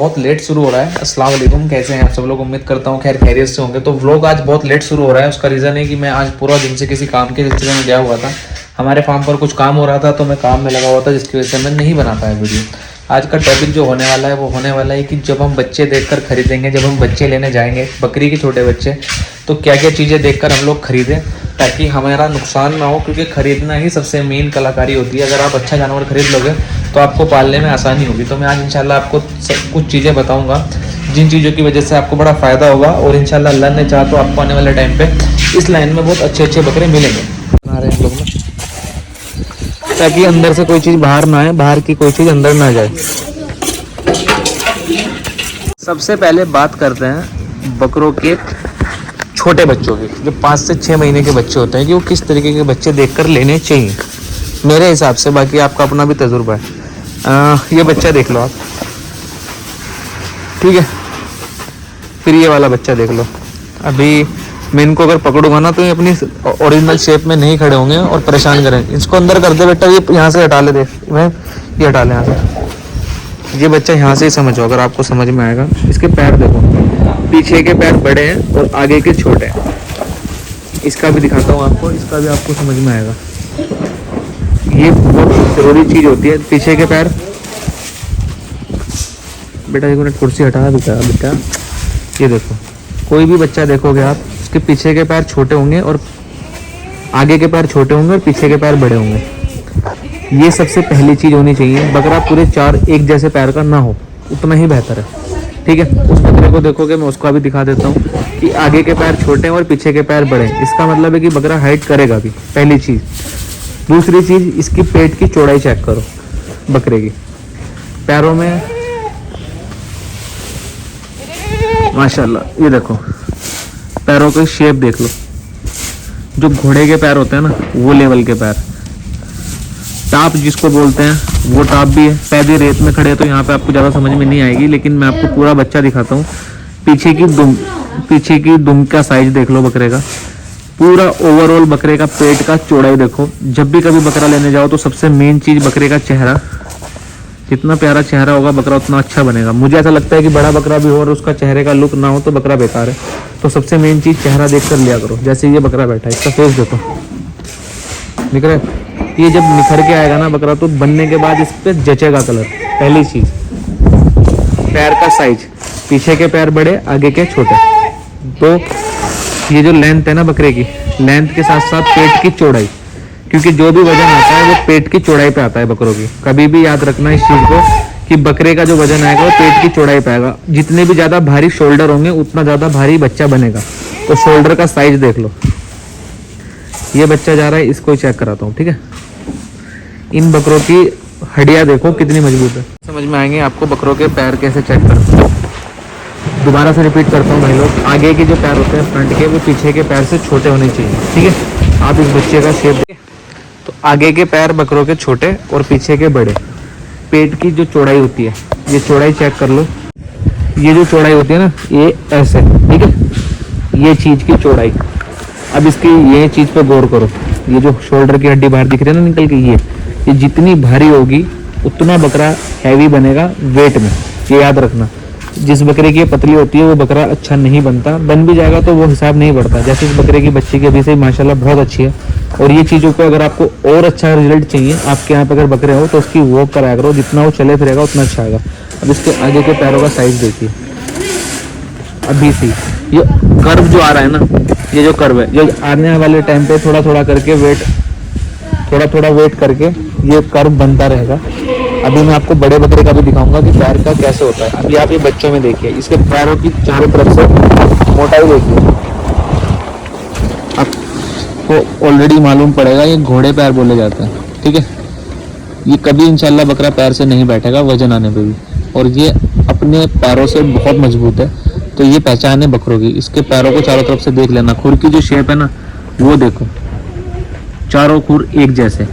बहुत लेट शुरू हो रहा है। अस्सलाम वालेकुम, कैसे हैं आप सब लोग? उम्मीद करता हूँ खैर खैरियत से होंगे। तो व्लॉग आज बहुत लेट शुरू हो रहा है। उसका रीज़न है कि मैं आज पूरा दिन से किसी काम के सिलसिले में गया हुआ था। हमारे फार्म पर कुछ काम हो रहा था तो मैं काम में लगा हुआ था, जिसकी वजह से मैं नहीं बना पाया वीडियो। आज का टॉपिक जो होने वाला है वो होने वाला है कि जब हम बच्चे देखकर खरीदेंगे, जब हम बच्चे लेने जाएंगे, बकरी के छोटे बच्चे, तो क्या क्या चीज़ें देखकर हम लोग खरीदें ताकि हमारा नुकसान ना हो, क्योंकि खरीदना ही सबसे मेन कलाकारी होती है। अगर आप अच्छा जानवर खरीद लोगे तो आपको पालने में आसानी होगी। तो मैं आज इंशाल्लाह आपको कुछ चीज़ें बताऊंगा जिन चीज़ों की वजह से आपको बड़ा फ़ायदा होगा, और इंशाल्लाह अल्लाह ने चाहा तो आपको आने वाले टाइम पे इस लाइन में बहुत अच्छे अच्छे बकरे मिलेंगे। बना रहे हैं लोग ना, ताकि अंदर से कोई चीज़ बाहर ना आए, बाहर की कोई चीज़ अंदर ना जाए। सबसे पहले बात करते हैं बकरों के छोटे बच्चों की, जो 5 से 6 महीने के बच्चे होते हैं, कि वो किस तरीके के बच्चे देखकर लेने चाहिए मेरे हिसाब से। बाकी आपका अपना भी तजुर्बा है। ये बच्चा देख लो आप, ठीक है। फिर ये वाला बच्चा देख लो। अभी मैं इनको अगर पकड़ूंगा ना तो ये अपनी ओरिजिनल शेप में नहीं खड़े होंगे और परेशान करेंगे। इसको अंदर कर दे बेटा, ये यहाँ से हटा ले, देख मैं ये हटा ले यहाँ से। ये बच्चा यहाँ से ही समझो, अगर आपको समझ में आएगा। इसके पैर देखो, पीछे के पैर बड़े हैं और आगे के छोटे हैं। इसका भी दिखाता हूँ आपको, इसका भी आपको समझ में आएगा। ये बहुत ज़रूरी चीज़ होती है, पीछे के पैर। बेटा एक मिनट कुर्सी हटा बेटा। ये देखो, कोई भी बच्चा देखोगे आप, उसके पीछे के पैर छोटे होंगे और आगे के पैर छोटे होंगे और पीछे के पैर बड़े होंगे। ये सबसे पहली चीज़ होनी चाहिए। बकरा पूरे 4 एक जैसे पैर का ना हो, उतना ही बेहतर है, ठीक है। उस बकरे को देखोगे, मैं उसको अभी दिखा देता हूँ कि आगे के पैर छोटे हैं और पीछे के पैर बड़े हैं। इसका मतलब है कि बकरा हाइट करेगा भी, पहली चीज़। दूसरी चीज़, इसकी पेट की चौड़ाई चेक करो बकरे की। पैरों में माशाल्लाह, ये देखो पैरों की शेप देख लो। जो घोड़े के पैर होते हैं ना, वो लेवल के पैर। टाप जिसको बोलते हैं वो टाप भी है। पैदे रेत में खड़े तो यहाँ पे आपको ज़्यादा समझ में नहीं आएगी, लेकिन मैं आपको पूरा बच्चा दिखाता हूँ। पीछे की दुम का साइज देख लो बकरे का। पूरा ओवरऑल बकरे का पेट का चौड़ाई देखो। जब भी कभी बकरा लेने जाओ तो सबसे मेन चीज़ बकरे का चेहरा। जितना प्यारा चेहरा होगा बकरा उतना अच्छा बनेगा। मुझे ऐसा लगता है कि बड़ा बकरा भी हो और उसका चेहरे का लुक ना हो तो बकरा बेकार है। तो सबसे मेन चीज़ चेहरा देख कर लिया करो। जैसे ये बकरा बैठा है, इसका फेस देखो, दिख रहा है। ये जब निखर के आएगा ना बकरा, तो बनने के बाद इस पर जचेगा कलर। पहली चीज़, पैर का साइज, पीछे के पैर बड़े, आगे के छोटे। तो ये जो लेंथ है ना बकरे की, लेंथ के साथ साथ पेट की चौड़ाई, क्योंकि जो भी वजन आता है वो पेट की चौड़ाई पे आता है बकरों की। कभी भी याद रखना इस चीज़ को कि बकरे का जो वजन आएगा वो पेट की चौड़ाई पे आएगा। जितने भी ज़्यादा भारी शोल्डर होंगे उतना ज़्यादा भारी बच्चा बनेगा। तो शोल्डर का साइज देख लो। ये बच्चा जा रहा है, इसको चेक कराता हूँ, ठीक है। इन बकरों की हड्डियाँ देखो कितनी मजबूत है। समझ में आएंगे आपको बकरों के पैर कैसे चेक करते हैं। दोबारा से रिपीट करता हूँ भाई लोग, आगे के जो पैर होते हैं फ्रंट के, वो पीछे के पैर से छोटे होने चाहिए, ठीक है। आप इस बच्चे का शेप, तो आगे के पैर बकरों के छोटे और पीछे के बड़े। पेट की जो चौड़ाई होती है, ये चौड़ाई चेक कर लो। ये जो चौड़ाई होती है ना, ये ऐसे, ठीक है, ये चीज़ की चौड़ाई। अब इसकी ये चीज़ पे गौर करो। ये जो शोल्डर की हड्डी बाहर दिख रही है ना निकल के, ये जितनी भारी होगी उतना बकरा हैवी बनेगा वेट में। ये याद रखना। जिस बकरे की ये पतली होती है वो बकरा अच्छा नहीं बनता। बन भी जाएगा तो वो हिसाब नहीं बढ़ता। जैसे इस बकरे की बच्ची की अभी से माशाल्लाह बहुत अच्छी है। और ये चीज़ों को अगर आपको और अच्छा रिजल्ट चाहिए, आपके यहाँ पर अगर बकरे हो तो उसकी वॉक कराया करो। जितना वो चले फिरेगा उतना अच्छा आएगा। अब इसके आगे के पैरों का साइज देखिए। अभी से ये कर्व जो आ रहा है ना, ये जो कर्व है, जो आने वाले टाइम पे थोड़ा थोड़ा वेट करके ये कर्व बनता रहेगा। अभी मैं आपको बड़े बकरे का भी दिखाऊंगा कि पैर का कैसे होता है। अभी आप ये बच्चों में देखिए, इसके पैरों की चारों तरफ से मोटाई देखिए। आपको ऑलरेडी मालूम पड़ेगा ये घोड़े पैर बोले जाते हैं, ठीक है। ये कभी इंशाल्लाह बकरा पैर से नहीं बैठेगा वजन आने पे भी, और ये अपने पैरों से बहुत मजबूत है। तो ये पहचान है बकरों की। इसके पैरों को चारों तरफ से देख लेना। खुर की जो शेप है ना, वो देखो, चारों खुर एक जैसे।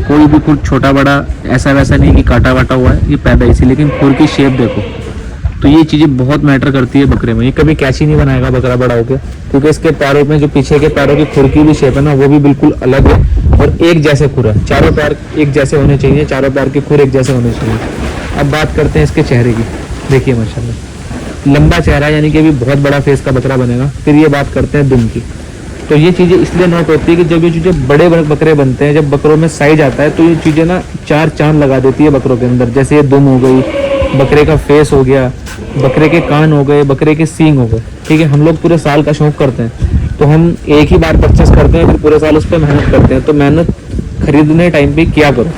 कोई भी खुर छोटा बड़ा ऐसा वैसा नहीं कि काटा वाटा हुआ है, ये पैदा इसी। लेकिन खुर की शेप देखो। तो ये चीज़ें बहुत मैटर करती है बकरे में। ये कभी कैची नहीं बनाएगा बकरा बड़ा होकर, क्योंकि इसके पैरों में जो पीछे के पैरों की खुर की भी शेप है ना, वो भी बिल्कुल अलग है और एक जैसे खुर है। चारों पैर एक जैसे होने चाहिए, चारों पैर की खुर एक जैसे होने चाहिए। अब बात करते हैं इसके चेहरे की। देखिए माशाल्लाह लंबा चेहरा, यानी कि अभी बहुत बड़ा फेस का बकरा बनेगा। फिर ये बात करते हैं दुम की। तो ये चीज़ें इसलिए नोट होती है कि जब ये चीज़ें बड़े बकरे बनते हैं, जब बकरों में साइज आता है, तो ये चीज़ें ना चार चांद लगा देती है बकरों के अंदर। जैसे ये दुम हो गई, बकरे का फेस हो गया, बकरे के कान हो गए, बकरे के सींग हो गए। ठीक है, हम लोग पूरे साल का शौक करते हैं, तो हम एक ही बार परचेस करते हैं, फिर पूरे साल उस पर मेहनत करते हैं। तो मेहनत खरीदने टाइम पे क्या करो,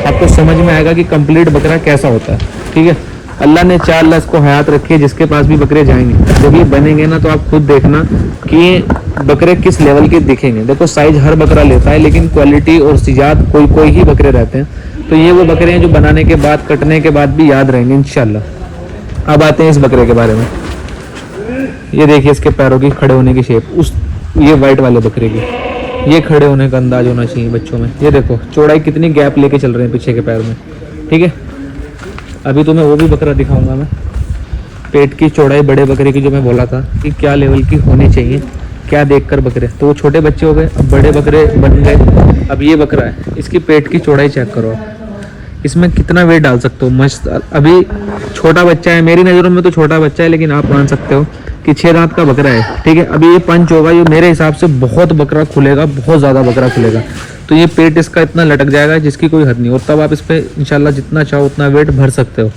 आपको समझ में आएगा कि कंप्लीट बकरा कैसा होता है। ठीक है, अल्लाह ने 4 लाख को हयात रखी है, जिसके पास भी बकरे जाएंगे, जब ये बनेंगे ना, तो आप खुद देखना कि बकरे किस लेवल के दिखेंगे। देखो साइज हर बकरा लेता है, लेकिन क्वालिटी और सिजात कोई कोई ही बकरे रहते हैं। तो ये वो बकरे हैं जो बनाने के बाद, कटने के बाद भी याद रहेंगे इंशाल्लाह। अब आते हैं इस बकरे के बारे में। ये देखिए इसके पैरों की खड़े होने की शेप, उस ये वाइट वाले बकरे की, ये खड़े होने का अंदाज होना चाहिए बच्चों में। ये देखो चौड़ाई कितनी गैप लेके चल रहे हैं पीछे के पैर में। ठीक है, अभी तो मैं वो भी बकरा दिखाऊंगा मैं, पेट की चौड़ाई बड़े बकरे की, जो मैं बोला था कि क्या लेवल की होनी चाहिए, क्या देखकर बकरे। तो वो छोटे बच्चे हो गए, अब बड़े बकरे बन गए। अब ये बकरा है, इसकी पेट की चौड़ाई चेक करो आप, इसमें कितना वेट डाल सकते हो। मस्त, अभी छोटा बच्चा है, मेरी नज़रों में तो छोटा बच्चा है, लेकिन आप मान सकते हो कि 6 दांत का बकरा है। ठीक है, अभी ये पंच होगा, ये मेरे हिसाब से बहुत बकरा खुलेगा, बहुत ज़्यादा बकरा खुलेगा। तो ये पेट इसका इतना लटक जाएगा जिसकी कोई हद नहीं, और तब आप इस पर इंशाल्लाह जितना चाहो उतना वेट भर सकते हो।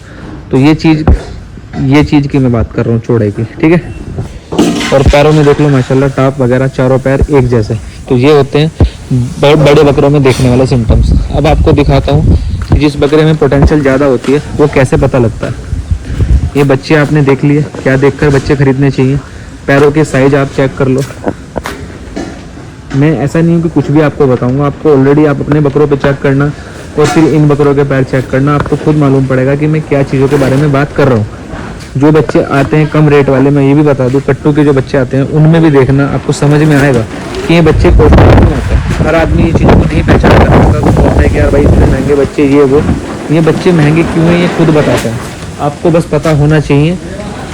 तो ये चीज़ की मैं बात कर रहा हूँ, चौड़ाई की। ठीक है, और पैरों में देख लो माशाल्लाह टाप वगैरह, चारों पैर एक जैसे। तो ये होते हैं बड़े बकरों में देखने वाले सिम्टम्स। अब आपको दिखाता हूँ कि जिस बकरे में पोटेंशियल ज़्यादा होती है वो कैसे पता लगता है। ये बच्चे आपने देख लिए, क्या देखकर बच्चे खरीदने चाहिए। पैरों के साइज आप चेक कर लो। मैं ऐसा नहीं हूँ कि कुछ भी आपको बताऊँगा, आपको ऑलरेडी आप अपने बकरों पे चेक करना और फिर इन बकरों के पैर चेक करना, आपको खुद मालूम पड़ेगा कि मैं क्या चीज़ों के बारे में बात कर रहा हूँ। जो बच्चे आते हैं कम रेट वाले, मैं ये भी बता दूं, कट्टू के जो बच्चे आते हैं उनमें भी देखना, आपको समझ में आएगा कि ये बच्चे कॉस्टली क्यों आते हैं। हर आदमी ये चीज़ों को नहीं पहचान कर पाता, तो बोलता है कि यार भाई इतने महंगे बच्चे, ये वो। ये बच्चे महंगे क्यों हैं ये खुद बताते हैं। आपको बस पता होना चाहिए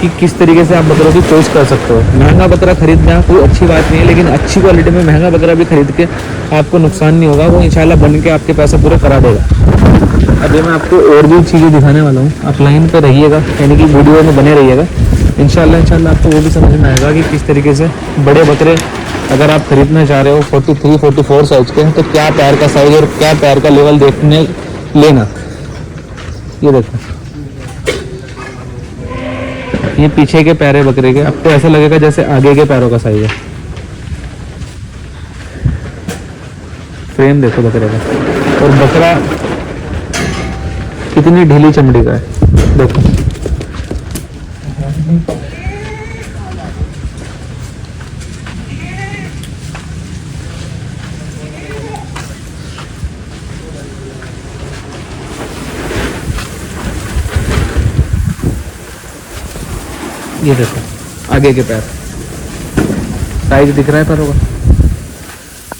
कि किस तरीके से आप बकरों की चॉइस कर सकते हो। महंगा बकरा खरीदना कोई अच्छी बात नहीं है, लेकिन अच्छी क्वालिटी में महंगा बकरा भी खरीद के आपको नुकसान नहीं होगा, वो इंशाल्लाह बन के आपके पैसे पूरे करा देगा। अभी मैं आपको और भी चीज़ें दिखाने वाला हूँ, आप लाइन पर रहिएगा, यानी कि वीडियो में बने रहिएगा। इंशाल्लाह आपको वो भी समझ में आएगा कि किस तरीके से बड़े बकरे अगर आप खरीदना चाह रहे हो 43-44 साइज के, तो क्या पैर का साइज और क्या पैर का लेवल देखने लेना। ये देखो, ये पीछे के पैर है बकरे के, आपको ऐसा लगेगा जैसे आगे के पैरों का साइज है। फ्रेम देखो बकरे का, और बकरा कितनी ढीली चमड़ी का है देखो। ये देखो आगे के पैर, साइज दिख रहा है पैरों का,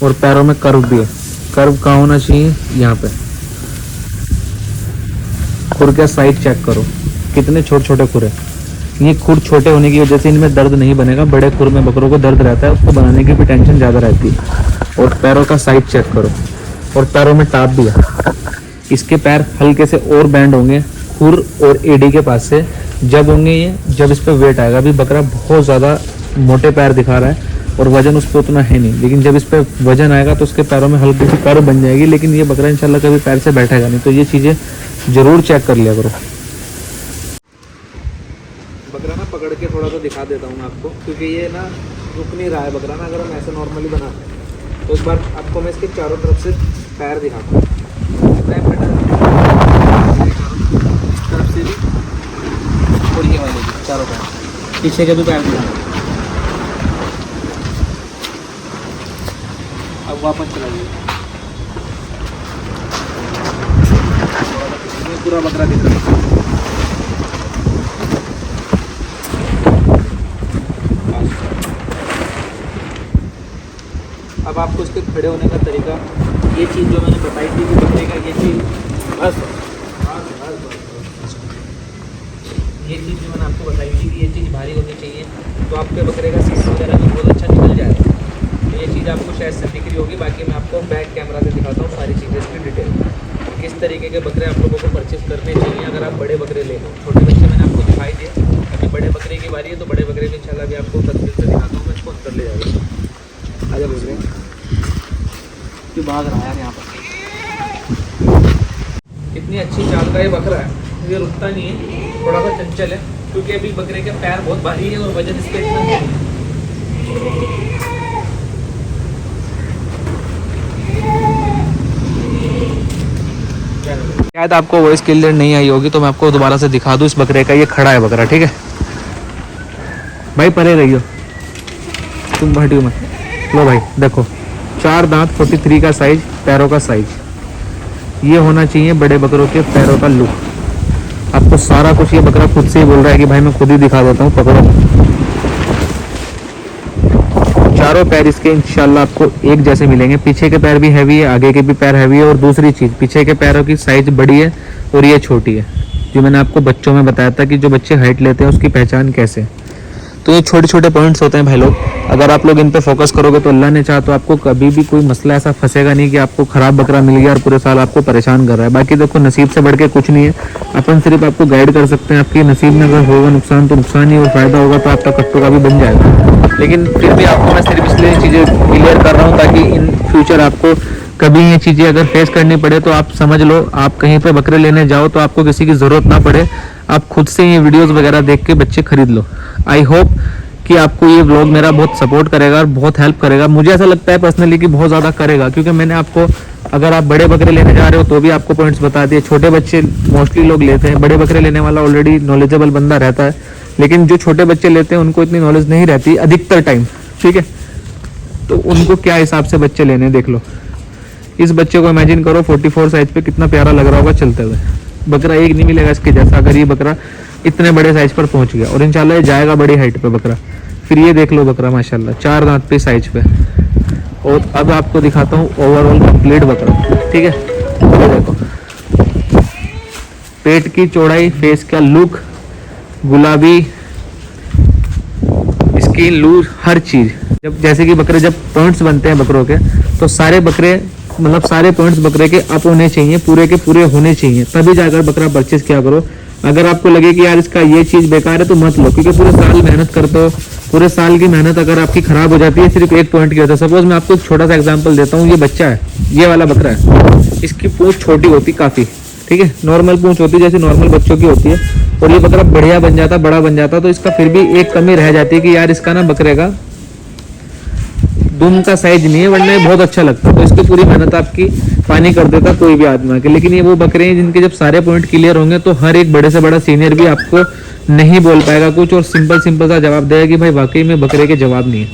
और पैरों में कर्व भी है। कर्व कहाँ होना चाहिए, यहाँ पे। खुर का साइज चेक करो, कितने छोटे छोटे खुर है। ये खुर छोटे होने की वजह से इनमें दर्द नहीं बनेगा। बड़े खुर में बकरों को दर्द रहता है, उसको बनाने की भी टेंशन ज़्यादा रहती है। और पैरों का साइज चेक करो, और पैरों में टाप भी है। इसके पैर हल्के से और बैंड होंगे खुर और एडी के पास से, जब होंगे ये, जब इस पर वेट आएगा। अभी बकरा बहुत ज़्यादा मोटे पैर दिखा रहा है और वजन उस पर उतना है नहीं, लेकिन जब इस पर वजन आएगा तो उसके पैरों में हल्की सी कर्व बन जाएगी, लेकिन ये बकरा इंशाल्लाह कभी पैर से बैठेगा नहीं। तो ये चीज़ें जरूर चेक कर लिया करो। बकरा ना पकड़ के थोड़ा सा दिखा देता हूँ मैं आपको, क्योंकि ये ना रुक नहीं रहा है बकरा ना, अगर हम ऐसे नॉर्मली बनाते हैं। तो इस बार आपको मैं इसके चारों तरफ से पैर दिखाता हूँ, इस तरफ से भी और ये वाले भी चारों पैर, पीछे के भी पैर दिखा। अब वापस चला जाइए, पूरा बकरा दिख रहा है। अब आपको इसके खड़े होने का तरीका, ये चीज़ जो मैंने बताई थी कि बकरे का ये चीज़ बस ये चीज़ जो मैंने आपको बताई थी कि ये चीज़ भारी होनी चाहिए, तो आपके बकरे का सीस वगैरह भी बहुत अच्छा निकल जाएगा। तो ये चीज़ आपको शायद से दिख रही होगी, बाकी मैं आपको बैक कैमरा से दिखाता हूँ सारी चीज़ें इसकी डिटेल। किस तरीके के बकरे आप लोगों को परचेस करने चाहिए अगर आप बड़े बकरे ले लो। छोटे बच्चे मैंने आपको दिखाई दिए। अभी बड़े बकरे की बारी है, तो बड़े बकरे में इंशाल्लाह अभी आपको तस्वीर से दिखाता हूँ। मैं इसको अंदर ले जाऊँगा। आजा बकरे क्यों भाग रहा है यार यहाँ पर। इतनी अच्छी चाल का ये बकरा है, ये रुकता नहीं है, थोड़ा सा चंचल है, क्योंकि अभी बकरे के पैर बहुत भारी है और वजन इसका इतना नहीं है। शायद आपको वॉइस क्लियर नहीं आई होगी, तो मैं आपको दोबारा से दिखा दूं इस बकरे का। ये खड़ा है बकरा, ठीक है भाई, परे रहियो तुम, हटियो मत। लो भाई देखो, 4 दांत, 43 का साइज, पैरों का साइज, ये होना चाहिए बड़े बकरों के पैरों का लुक। आपको सारा कुछ ये बकरा खुद से ही बोल रहा है कि भाई मैं खुद ही दिखा देता हूँ, पकड़ो। चारों पैर इसके इंशाल्लाह आपको एक जैसे मिलेंगे। पीछे के पैर भी हैवी है, आगे के भी पैर हैवी है, और दूसरी चीज़ पीछे के पैरों की साइज बड़ी है और ये छोटी है। जो मैंने आपको बच्चों में बताया था कि जो बच्चे हाइट लेते हैं उसकी पहचान कैसे। तो ये छोटे छोटे पॉइंट्स होते हैं भाई लोग, अगर आप लोग इन पे फोकस करोगे तो अल्लाह ने चाहा तो आपको कभी भी कोई मसला ऐसा फंसेगा नहीं कि आपको खराब बकरा मिल गया और पूरे साल आपको परेशान कर रहा है। बाकी देखो, नसीब से बढ़ के कुछ नहीं है, अपन सिर्फ आपको गाइड कर सकते हैं। आपके नसीब में अगर होगा नुकसान तो नुकसान ही, और फायदा होगा तो आपका कट्टू का भी बन जाएगा। लेकिन फिर भी आपको मैं सिर्फ इसलिए चीज़ें क्लियर कर रहा हूँ ताकि इन फ्यूचर आपको कभी ये चीज़ें अगर फेस करनी पड़े तो आप समझ लो, आप कहीं पे बकरे लेने जाओ तो आपको किसी की ज़रूरत ना पड़े, आप खुद से ये वीडियोस वगैरह देख के बच्चे खरीद लो। आई होप कि आपको ये व्लॉग मेरा बहुत सपोर्ट करेगा और बहुत हेल्प करेगा। मुझे ऐसा लगता है पर्सनली कि बहुत ज़्यादा करेगा, क्योंकि मैंने आपको, अगर आप बड़े बकरे लेने जा रहे हो तो भी आपको पॉइंट्स बता दिए। छोटे बच्चे मोस्टली लोग लेते हैं, बड़े बकरे लेने वाला ऑलरेडी नॉलेजेबल बंदा रहता है, लेकिन जो छोटे बच्चे लेते हैं उनको इतनी नॉलेज नहीं रहती अधिकतर टाइम, ठीक है। तो उनको क्या हिसाब से बच्चे लेने देख लो। इस बच्चे को इमेजिन करो 44 साइज पे कितना प्यारा लग रहा होगा चलते हुए। बकरा एक नहीं मिलेगा इसके जैसा अगर ये बकरा इतने बड़े साइज पर पहुंच गया, और इंशाल्लाह ये जाएगा बड़ी हाइट पे बकरा। फिर ये देख लो बकरा माशाल्लाह 4 दांत पे साइज पे। और अब आपको दिखाता हूँ ओवरऑल कंप्लीट बकरा, ठीक है। ये देखो पेट की चौड़ाई, फेस का लुक, गुलाबी स्किन, लूज, हर चीज। जब जैसे कि बकरे जब पॉइंट्स बनते हैं बकरों के, तो सारे बकरे मतलब सारे पॉइंट्स बकरे के अप होने चाहिए, पूरे के पूरे होने चाहिए, तभी जाकर बकरा परचेज किया करो। अगर आपको लगे कि यार इसका ये चीज बेकार है तो मत लो, क्योंकि पूरे साल मेहनत करते हो, पूरे साल की मेहनत अगर आपकी खराब हो जाती है सिर्फ एक पॉइंट की वजह से। सपोज मैं आपको एक छोटा सा एग्जांपल देता हूँ, ये बच्चा है, ये वाला बकरा है, इसकी पूंछ छोटी होती काफी, ठीक है, नॉर्मल पूंछ होती है जैसे नॉर्मल बच्चों की होती है, और ये बकरा बढ़िया बन जाता, बड़ा बन जाता, तो इसका फिर भी एक कमी रह जाती है कि यार इसका ना बकरे का दुम का साइज नहीं है, वरना ये बहुत अच्छा लगता है। तो इसकी पूरी मेहनत आपकी पानी कर देता कोई भी आदमी आके। लेकिन ये वो बकरे हैं जिनके जब सारे पॉइंट क्लियर होंगे तो हर एक बड़े से बड़ा सीनियर भी आपको नहीं बोल पाएगा कुछ, और सिंपल सा जवाब देगा कि भाई वाकई में बकरे के जवाब नहीं है।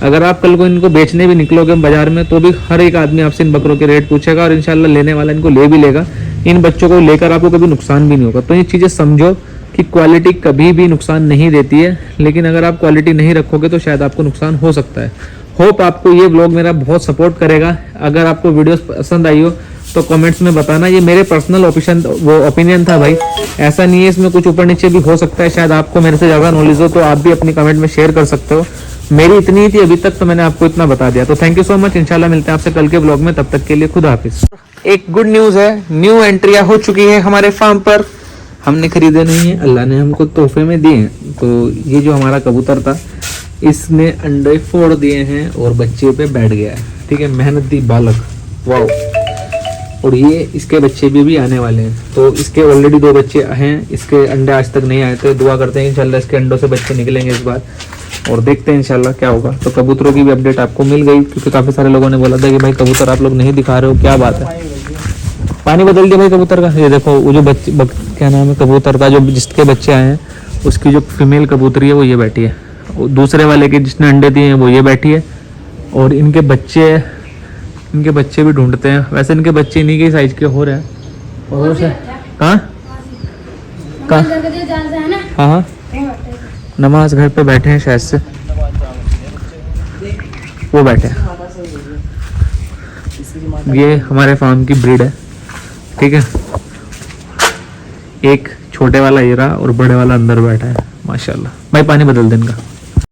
अगर आप कल को इनको बेचने भी निकलोगे बाजार में तो भी हर एक आदमी आपसे इन बकरों के रेट पूछेगा, और इंशाल्लाह लेने वाला इनको ले भी लेगा। इन बच्चों को लेकर आपको कभी नुकसान भी नहीं होगा। तो ये चीज़ें समझो कि क्वालिटी कभी भी नुकसान नहीं देती है, लेकिन अगर आप क्वालिटी नहीं रखोगे तो शायद आपको नुकसान हो सकता है। होप आपको ये व्लॉग मेरा बहुत सपोर्ट करेगा। अगर आपको वीडियोस पसंद आई हो तो कमेंट्स में बताना। ये मेरे पर्सनल ओपिनियन था भाई, ऐसा नहीं है, इसमें कुछ ऊपर नीचे भी हो सकता है। शायद आपको मेरे से ज़्यादा नॉलेज हो तो आप भी अपनी कमेंट में शेयर कर सकते हो। मेरी इतनी ही थी अभी तक, तो मैंने आपको इतना बता दिया। तो थैंक यू सो मच, इंशाल्लाह मिलते हैं आपसे कल के व्लॉग में, तब तक के लिए खुदा हाफिज। एक गुड न्यूज़ है, न्यू एंट्रियाँ हो चुकी है हमारे फार्म पर। हमने खरीदे नहीं है, अल्लाह ने हमको तोहफे में दिए हैं। तो ये जो हमारा कबूतर था इसने अंडे फोड़ दिए हैं और बच्चे पे बैठ गया है, ठीक है, मेहनत दी बालक, वाओ। और ये इसके बच्चे भी आने वाले हैं। तो इसके ऑलरेडी 2 बच्चे हैं, इसके अंडे आज तक नहीं आए थे। दुआ करते हैं इंशाल्लाह इसके अंडों से बच्चे निकलेंगे इस बार, और देखते हैं इंशाल्लाह क्या होगा। तो कबूतरों की भी अपडेट आपको मिल गई, क्योंकि काफ़ी सारे लोगों ने बोला था कि भाई कबूतर आप लोग नहीं दिखा रहे हो, क्या बात है। पानी बदल दिया भाई कबूतर का। ये देखो वो जो बच्चे क्या नाम है कबूतर का, जो जिसके बच्चे आए हैं उसकी जो फीमेल कबूतरी है वो ये बैठी है, दूसरे वाले के जिसने अंडे दिए हैं वो ये बैठी है, और इनके बच्चे भी ढूंढते हैं। वैसे इनके बच्चे इन्हीं के साइज के हो रहे हैं। और कहाँ हाँ नमाज घर पे बैठे हैं शायद से, वो बैठे हैं। ये हमारे फार्म की ब्रीड है, ठीक है। एक छोटे वाला ये रहा और बड़े वाला अंदर बैठा है माशाल्लाह। भाई पानी बदल दे इनका।